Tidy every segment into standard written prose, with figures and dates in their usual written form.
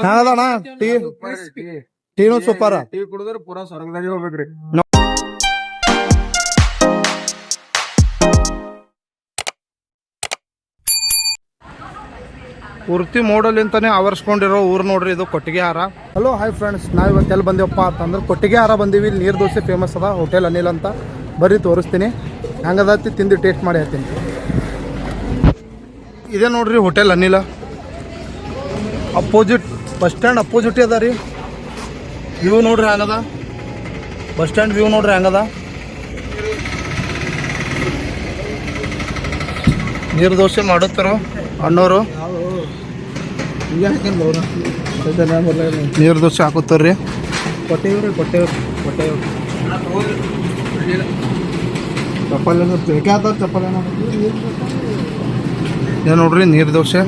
ಹೆಂಗದಣ್ಣ tea ಟೀನು super. Tea ಕುಡಿದ್ರೆ ಪೂರಾ ಸ್ವರ್ಗದಾಗೆ ಹೋಗ್ಬೇಕ್ರಿ. ಪೂರ್ತಿ ಮೋಡಲಿಂತಾನೆ ಆವರಿಸ್ಕೊಂಡಿರೋ ಊರು ನೋಡ್ರಿ ಇದು ಕೊಟ್ಟಿಗೆಹಾರ. ಹಲೋ ಹಾಯ್ ಫ್ರೆಂಡ್ಸ್, ನಾವು ಇವತ್ತು ಎಲ್ಲಿ ಬಂದೇವಪ್ಪ ಅಂತಂದ್ರೆ ಕೊಟ್ಟಿಗೆಹಾರ ಬಂದೀವಿ. ಇಲ್ಲಿ ನೀರು ದೋಸೆ ಫೇಮಸ್ ಅದ, ಹೋಟೆಲ್ ಅನಿಲ್ ಅಂತ. ಬರ್ರಿ ತೋರಿಸ್ತೀನಿ ಹೆಂಗದತ್ತಿ, ತಿಂದು ಟೇಸ್ಟ್ ಮಾಡಿ ಹೇಳ್ತೀನಿ. ಇದೇ ನೋಡ್ರಿ ಹೋಟೆಲ್ ಅನಿಲ, ಅಪೋಸಿಟ್ ಬಸ್ ಸ್ಟ್ಯಾಂಡ್ ಅಪೋಸಿಟ್ ಅದ ರೀ. ವ್ಯೂ ನೋಡ್ರಿ ಹೆಂಗದ, ಬಸ್ ಸ್ಟ್ಯಾಂಡ್ ವ್ಯೂ ನೋಡ್ರಿ ಹೆಂಗದ. ನೀರು ದೋಸೆ ಮಾಡುತ್ತಾರೋ ಅಣ್ಣವರು, ನೀರು ದೋಸೆ ಹಾಕುತ್ತಾರ್ರಿ. ಏನು ನೋಡ್ರಿ ನೀರು ದೋಸೆ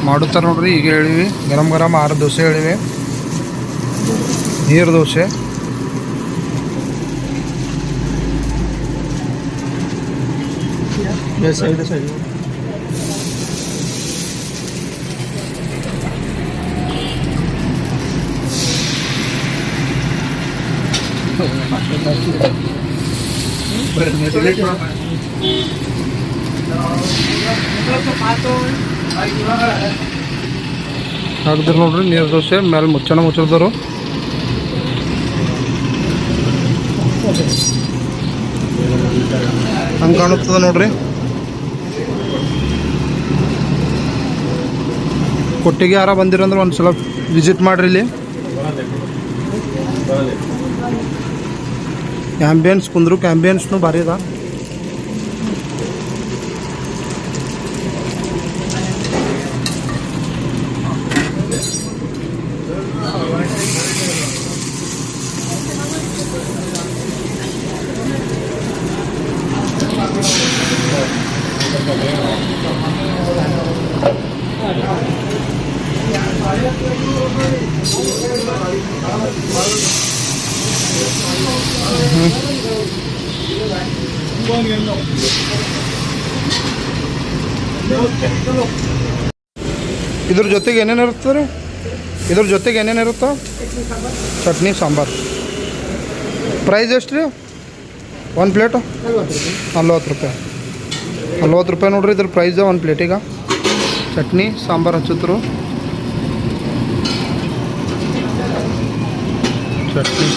ಮಾಡುತ್ತಾರೆ ನೋಡ್ರಿ. ಈಗ ಹೇಳಿವಿ ಗರಂ ಗರಂ 6 ದೋಸೆ ಹೇಳಿವಿ, ನೀರು ದೋಸೆ. ಹಾಕಿದ್ರು ನೋಡ್ರಿ ನೀರು ದೋಸೆ ಮೇಲೆ ಮುಚ್ಚಿರ್ದರು. ಹಂಗೆ ಕಾಣುತ್ತದೆ ನೋಡ್ರಿ. ಕೊಟ್ಟಿಗೆಹಾರ ಬಂದಿರಂದ್ರೆ ಒಂದ್ಸಲ ವಿಸಿಟ್ ಮಾಡ್ರಿ. ಇಲ್ಲಿ ಆ್ಯಂಬಿಯನ್ಸ್ ಕುಂದ್ರಕ್ಕೆ ಆ್ಯಂಬಿಯನ್ಸ್ನು ಭಾರಿ ಅದ. ಇದ್ರ ಜೊತೆಗೆ ಏನೇನು ಇರುತ್ತೆ ರೀ? ಇದ್ರ ಜೊತೆಗೆ ಏನೇನು ಇರುತ್ತೋ? ಚಟ್ನಿ ಸಾಂಬಾರು. ಪ್ರೈಸ್ ಎಷ್ಟು ರೀ? 1 ಪ್ಲೇಟು 40 ರೂಪಾಯಿ. 40 ರೂಪಾಯಿ ನೋಡ್ರಿ ಇದ್ರ ಪ್ರೈಸ್ 1 ಪ್ಲೇಟಿಗೆ. ಚಟ್ನಿ ಸಾಂಬಾರು ಹಚ್ಚುತ್ತರು. ಚಟ್ನಿ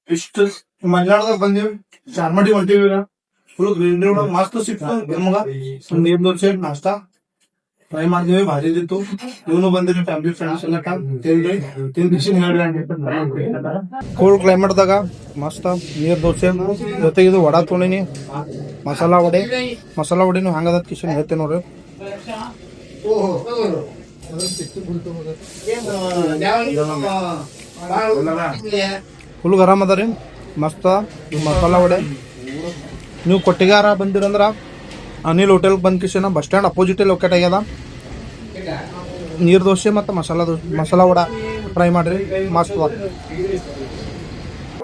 ಇಷ್ಟು ಮಲೆನಾಡದಾಗ ಬಂದೀವಿ. ಚಾರ್ಮಡಿ ಹೊಂಟೀವಿ. ಫುಲ್ ಗ್ರೀನರಿ ಒಳಗೆ ಮಸ್ತ್ ಸಿಕ್ತು. ನಮಗ ನೀರ್ ದೋಸೆ ನಾಷ್ಟ ಟ್ರೈ ಮಾಡಿದ್ವಿ, ಭಾರಿ ಇತ್ತು. ಇವನು ಬಂದಿರಿ ಫ್ಯಾಮಿಲಿ ಫ್ರೆಂಡ್ಸ್ ಎಲ್ಲ ತಿಂದ್ರಿ. ಕೂಲ್ ಕ್ಲೈಮೇಟ್ದಾಗ ಮಸ್ತ್ ನೀರ್ ದೋಸೆ ಜೊತೆಗೆ ಇದು ವಡಾ ತೊಗೊಂಡಿನಿ, ಮಸಾಲಾ ವಡೆನು ಹಂಗದ ಕಿಶನ್ ಹೇಳ್ತೇನೆ ನೋಡ್ರಿ. ಫುಲ್ ಗರಂ ಅದ ರೀ, ಮಸ್ತ್ ಮಸಾಲಾ ವಡೆ. ನೀವು ಕೊಟ್ಟಿಗೆಹಾರ ಬಂದಿರಂದ್ರ ಅನಿಲ್ ಹೋಟೆಲ್ಗೆ ಬಂದ ಕಿಶನ ಬಸ್ ಸ್ಟ್ಯಾಂಡ್ ಅಪೋಸಿಟಲ್ಲಿ ಲೊಕೇಟ್ ಆಗ್ಯದ. ನೀರು ದೋಸೆ ಮತ್ತು ಮಸಾಲಾ ವಡ ಟ್ರೈ ಮಾಡ್ರಿ, ಮಸ್ತ್.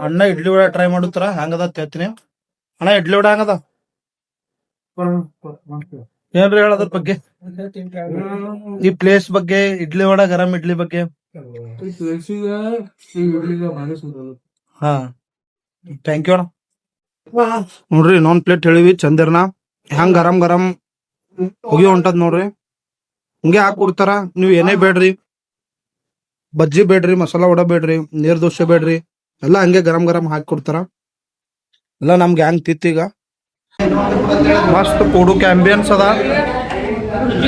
ಅಣ್ಣ ಇಡ್ಲಿ ವಡ ಟ್ರೈ ಮಾಡುತ್ತಾರ, ಹೆಂಗದ ಹೇಳ್ತೀನಿ. ಅಣ್ಣ ಇಡ್ಲಿ ವಡ ಹೆಂಗದ? ಏನ್ರಿ ಹೇಳೋದ್ರ ಬಗ್ಗೆ, ಈ ಪ್ಲೇಸ್ ಬಗ್ಗೆ, ಇಡ್ಲಿ ವಡ ಗರಂ ಇಡ್ಲಿ ಬಗ್ಗೆ? ಹಾ, ಥ್ಯಾಂಕ್ ಯು ಅಣ್ಣ. ನೋಡ್ರಿ ಇನ್ನೊಂದು ಪ್ಲೇಟ್ ಹೇಳಿವಿ ಚಂದಿರ್ನ ಹೆಂಗ್ ಗರಂ ಗರಂ ಹೋಗಿ ಹೊಂಟದ್ ನೋಡ್ರಿ. ಹಿಂಗೆ ಹಾಕಿ ಕೊಡ್ತಾರ. ನೀವು ಏನೇ ಬೇಡ್ರಿ, ಬಜ್ಜಿ ಬೇಡ್ರಿ, ಮಸಾಲ ವಡ ಬೇಡ್ರಿ, ನೀರ್ ದೋಸೆ ಬೇಡ್ರಿ, ಎಲ್ಲ ಹಂಗೆ ಗರಂ ಗರಂ ಹಾಕಿ ಕೊಡ್ತಾರ. ಎಲ್ಲ ನಮ್ ಗ್ಯಾಂಗ್ ತಿತ್ತೀಗ ಮಸ್ತ್ ಕೂಡಕ್ಕೆ ಆಂಬಿಯನ್ಸ್ ಅದ.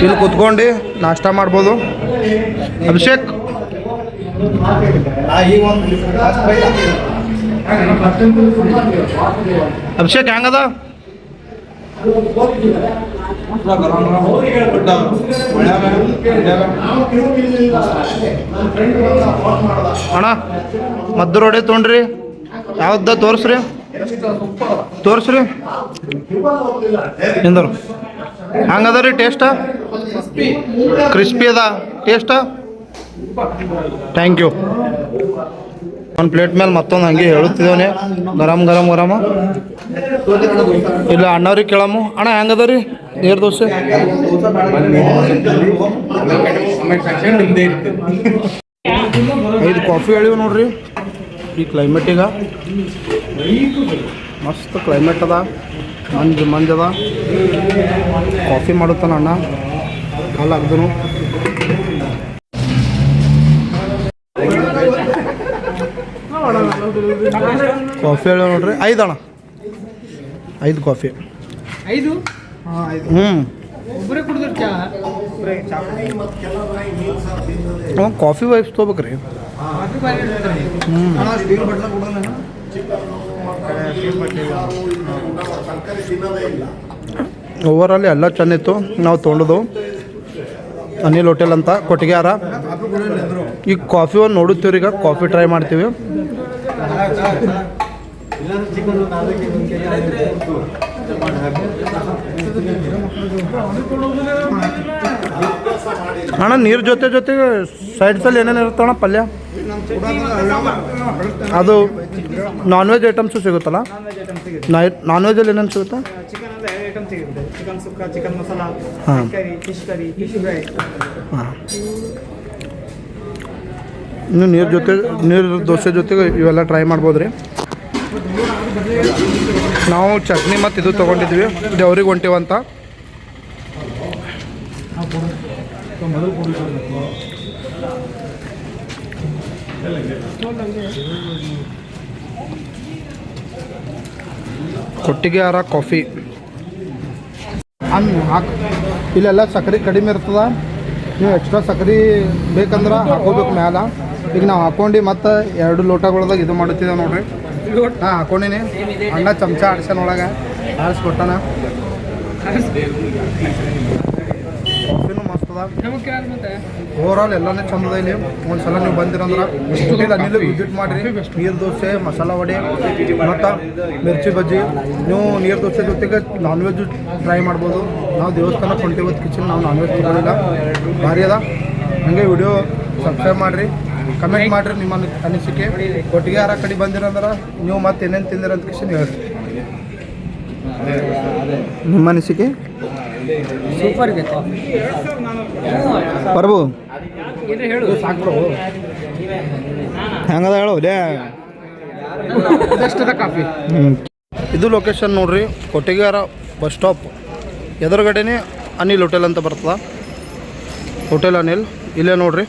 ಇಲ್ಲಿ ಕುತ್ಕೊಂಡು ನಾಷ್ಟ ಮಾಡ್ಬೋದು. ಅಭಿಷೇಕ್ ಅಭಿಷೇಕ್ ಹೆಂಗದ? ಅಣ್ಣ ಮದ್ದು ರೋಡೆ ತೊಗೊಂಡ್ರಿ ಯಾವ್ದ ತೋರ್ಸ್ರಿ ನಿಂದರು ಹಂಗದ ರೀ ಟೇಸ್ಟ? ಕ್ರಿಸ್ಪಿ ಅದ ಟೇಸ್ಟ? Thank you. ಒಂದು ಪ್ಲೇಟ್ ಮೇಲೆ ಮತ್ತೊಂದು ಹಂಗೆ ಹೇಳುತ್ತಿದ್ದೇವನೆ ಗರಂ ಗರಂ ಗರಮ. ಇಲ್ಲ ಅಣ್ಣವ್ರಿಗೆ ಕೇಳಮ್ಮು. ಅಣ್ಣ ಹೆಂಗದ ರೀ ನೀರು ದೋಸೆ? ಐದು ಕಾಫಿ ಹೇಳಿವು ನೋಡ್ರಿ. ಈ ಕ್ಲೈಮೇಟಿಗ ಮಸ್ತ್ ಕ್ಲೈಮೇಟ್ ಅದ, ಮಂಜದ. ಕಾಫಿ ಮಾಡುತ್ತಾನ ಅಣ್ಣ, ಕಾಲು ಹಾಕ್ದನು. ಕಾಫಿ ಹೇಳಿ ನೋಡ್ರಿ. 5 ಅಣ್ಣ, 5 ಕಾಫಿ. 5? ಒಬ್ಬರೇ ಕುಡಿದ್ರೆ ಚಾ? ಕಾಫಿ ವೈಫ್ ತೊಗೋಬೇಕ್ರಿ. ಓವರಾಲ್ ಎಲ್ಲ ಚೆಂದ ಇತ್ತು. ನಾವು ತೊಗೊಂಡದು ಅನಿಲ್ ಹೋಟೆಲ್ ಅಂತ ಕೊಟ್ಟಿಗೆಹಾರ. ಈಗ ಕಾಫಿ ಒಂದು ನೋಡುತ್ತೀವ್ರಿ. ಈಗ ಕಾಫಿ ಟ್ರೈ ಮಾಡ್ತೀವಿ. ಅಣ್ಣ ನೀರು ಜೊತೆಗೆ ಸೈಡ್ಸಲ್ಲಿ ಏನೇನು ಇರುತ್ತಣ್ಣ ಪಲ್ಯ? ಅದು ನಾನ್ ವೆಜ್ ಐಟಮ್ಸು ಸಿಗುತ್ತಲ್ಲ? ನಾನ್ ವೆಜ್ಜಲ್ಲಿ ಏನೇನು ಸಿಗುತ್ತಾ? ಚಿಕನ್ ಸುಕ್ಕ, ಚಿಕನ್ ಮಸಾಲ, ಹಾಂ ಫಿಶ್ ಕರಿ, ಫಿಶ್ ಫ್ರೈ. ಹಾಂ. ಇನ್ನು ನೀರು ದೋಸೆ ಜೊತೆಗೆ ಇವೆಲ್ಲ ಟ್ರೈ ಮಾಡ್ಬೋದು ರೀ. ನಾವು ಚಟ್ನಿ ಮತ್ತು ಇದು ತೊಗೊಂಡಿದ್ವಿ, ದೇವ್ರಿಗೆ ಹೊಂಟೀವಂತ. ಕೊಟ್ಟಿಗೆಹಾರ ಕಾಫಿ ಇಲ್ಲೆಲ್ಲ ಸಕ್ಕರೆ ಕಡಿಮೆ ಇರ್ತದ. ನೀವು ಎಕ್ಸ್ಟ್ರಾ ಸಕ್ಕರೆ ಬೇಕಂದ್ರೆ ಹಾಕೋಬೇಕು ಮ್ಯಾಲ. ಈಗ ನಾವು ಹಾಕೊಂಡು ಮತ್ತು 2 ಲೋಟಗಳದಾಗ ಇದು ಮಾಡುತ್ತಿದ್ದೇವೆ ನೋಡ್ರಿ. ಹಾಂ ಹಾಕೊಂಡಿನಿ. ಅಣ್ಣ ಚಮಚ ಆಡ್ಸನೊಳಗೆ ಆಡಿಸ್ಕೊಟ್ಟಾನ. ಕಾಫಿನೂ ಮಸ್ತ್ ಅದ. ಓವರಾಲ್ ಎಲ್ಲನೇ ಚಂದ ಇಲ್ಲಿ. ಒಂದು ಸಲ ನೀವು ಬಂದಿರಂದ್ರೆ ಹೋಟೆಲ್ ಅನಿಲ್ ವಿಸಿಟ್ ಮಾಡಿರಿ. ನೀರು ದೋಸೆ, ಮಸಾಲ ವಡೆ ಮತ್ತು ಮಿರ್ಚಿ ಬಜ್ಜಿ. ನೀವು ನೀರು ದೋಸೆ ಜೊತೆಗೆ ನಾನ್ ವೆಜ್ ಟ್ರೈ ಮಾಡ್ಬೋದು. ನಾವು ದೇವಸ್ಥಾನಕ್ಕೆ ಹೊಂಟಿವತ್ತು ಕಿಚನ್, ನಾವು ನಾನ್ ವೆಜ್ ತೊಗೊಳಿಲ್ಲ. ಭಾರಿ ಅದ. ಹಾಗೆ ವಿಡಿಯೋ ಸಬ್ಸ್ಕ್ರೈಬ್ ಮಾಡಿರಿ, ಕಮೆಂಟ್ ಮಾಡಿರಿ ನಿಮ್ಮ ಅನಿಸಿಕೆ. ಕೊಟ್ಟಿಗೆಹಾರ ಕಡೆ ಬಂದಿರಂದ್ರೆ ನೀವು ಮತ್ತೆ ಏನೇನು ತಿಂದಿರಂತ ಕಿಶನ್ ಹೇಳ್ರಿ ನಿಮ್ಮ ಅನಿಸಿಕೆ. ಸೂಪರ್ ಇದೆ ಪ್ರಭು ಹೇಳು. ಸಾಕು ಹೆಂಗದ ಹೇಳು ಲೇ. ಕಾಫಿ. ಇದು ಲೊಕೇಶನ್ ನೋಡ್ರಿ, ಕೊಟ್ಟಿಗೆಹಾರ ಬಸ್ ಸ್ಟಾಪ್ ಎದುರುಗಡೆನೇ ಅನಿಲ್ ಹೋಟೆಲ್ ಅಂತ ಬರ್ತದ. ಹೋಟೆಲ್ ಅನಿಲ್ ಇಲ್ಲೇ ನೋಡ್ರಿ.